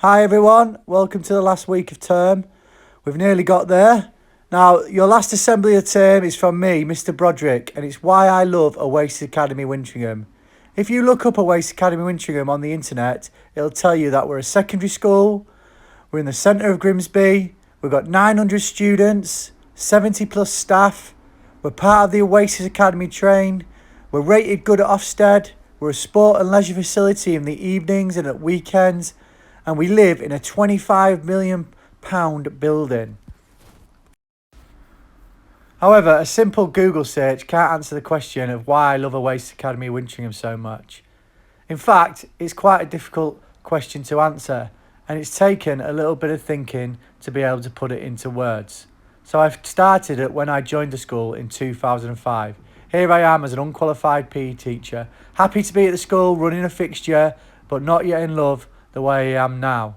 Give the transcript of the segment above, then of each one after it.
Hi everyone, welcome to the last week of term. We've nearly got there. Now, your last assembly of term is from me, Mr Broderick, and it's why I love Oasis Academy Wintringham. If you look up Oasis Academy Wintringham on the internet, it'll tell you that we're a secondary school, we're in the centre of Grimsby, we've got 900 students, 70 plus staff, we're part of the Oasis Academy train, we're rated good at Ofsted, we're a sport and leisure facility in the evenings and at weekends, and we live in a £25 million building. However, a simple Google search can't answer the question of why I love Oasis Academy Wintringham so much. In fact, it's quite a difficult question to answer, and it's taken a little bit of thinking to be able to put it into words. So I've started it when I joined the school in 2005. Here I am as an unqualified PE teacher, happy to be at the school, running a fixture, but not yet in love the way I am now.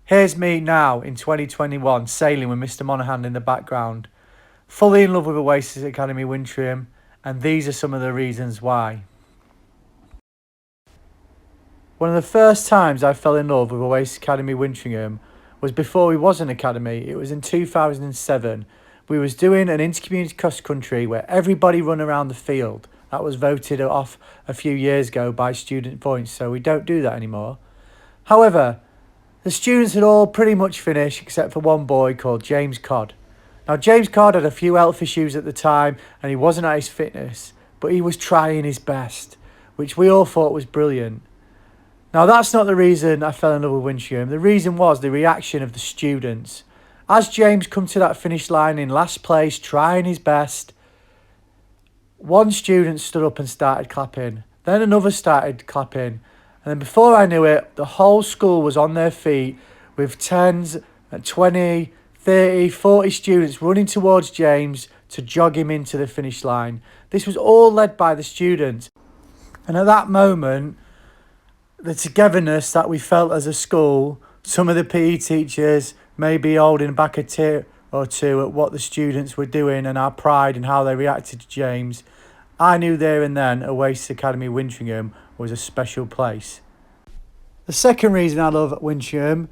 Here's me now in 2021, sailing with Mr Monaghan in the background, fully in love with Oasis Academy Wintringham, and these are some of the reasons why. One of the first times I fell in love with Oasis Academy Wintringham was before we was an academy. It was in 2007. We was doing an intercommunity cross country where everybody run around the field. That was voted off a few years ago by student points, so we don't do that anymore. However, the students had all pretty much finished except for one boy called James Codd. Now, James Codd had a few health issues at the time and he wasn't at his fitness, but he was trying his best, which we all thought was brilliant. Now, that's not the reason I fell in love with Wintringham. The reason was the reaction of the students. As James come to that finish line in last place, trying his best, one student stood up and started clapping. Then another started clapping. And then before I knew it, the whole school was on their feet with 10s, 20, 30, 40 students running towards James to jog him into the finish line. This was all led by the students. And at that moment, the togetherness that we felt as a school, some of the PE teachers may be holding back a tear or two at what the students were doing and our pride and how they reacted to James. I knew there and then Oasis Academy Wintringham was a special place. The second reason I love Wintringham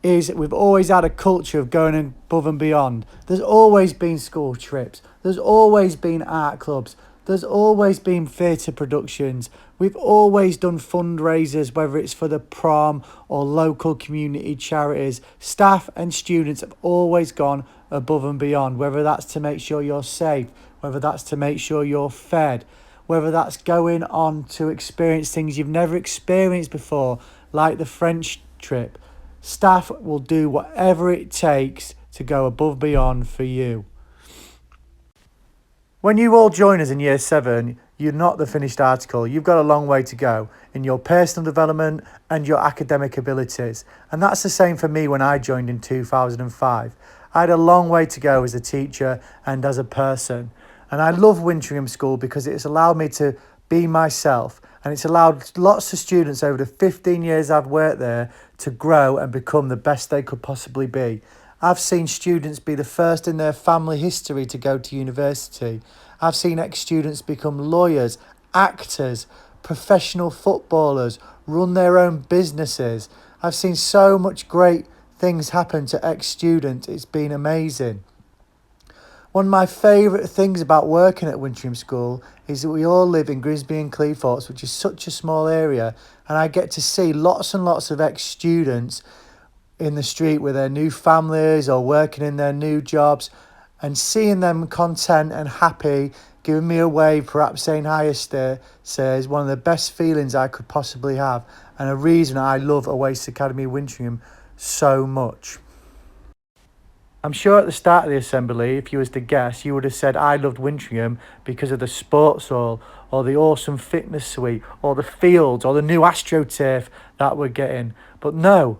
is we've always had a culture of going above and beyond. There's always been school trips. There's always been art clubs. There's always been theatre productions. We've always done fundraisers, whether it's for the prom or local community charities. Staff and students have always gone above and beyond, whether that's to make sure you're safe, whether that's to make sure you're fed, whether that's going on to experience things you've never experienced before, like the French trip. Staff will do whatever it takes to go above and beyond for you. When you all join us in year 7, you're not the finished article. You've got a long way to go in your personal development and your academic abilities. And that's the same for me when I joined in 2005. I had a long way to go as a teacher and as a person. And I love Wintringham School because it's allowed me to be myself. And it's allowed lots of students over the 15 years I've worked there to grow and become the best they could possibly be. I've seen students be the first in their family history to go to university. I've seen ex-students become lawyers, actors, professional footballers, run their own businesses. I've seen so much great things happen to ex-students. It's been amazing. One of my favourite things about working at Wintringham School is that we all live in Grimsby and Cleethorpes, which is such a small area, and I get to see lots and lots of ex-students in the street with their new families or working in their new jobs, and seeing them content and happy, giving me a wave, perhaps saying hi, Esther, is one of the best feelings I could possibly have, and a reason I love Oasis Academy Wintringham so much. I'm sure at the start of the assembly, if you was to guess, you would have said I loved Wintringham because of the sports hall or the awesome fitness suite or the fields or the new AstroTurf that we're getting. But no,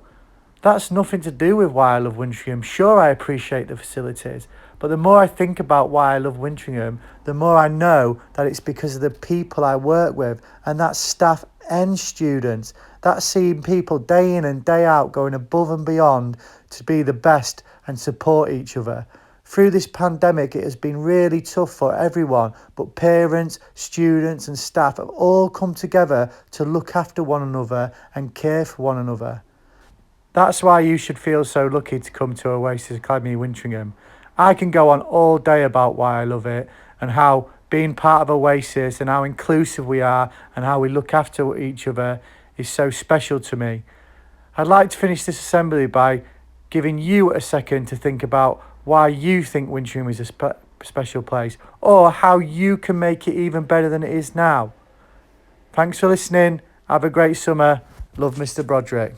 that's nothing to do with why I love Wintringham. Sure, I appreciate the facilities, but the more I think about why I love Wintringham, the more I know that it's because of the people I work with, and that's staff and students. That's seeing people day in and day out going above and beyond to be the best and support each other. Through this pandemic, it has been really tough for everyone, but parents, students and staff have all come together to look after one another and care for one another. That's why you should feel so lucky to come to Oasis Academy Wintringham. I can go on all day about why I love it and how being part of Oasis and how inclusive we are and how we look after each other is so special to me. I'd like to finish this assembly by giving you a second to think about why you think Wintringham is a special place, or how you can make it even better than it is now. Thanks for listening. Have a great summer. Love, Mr Broderick.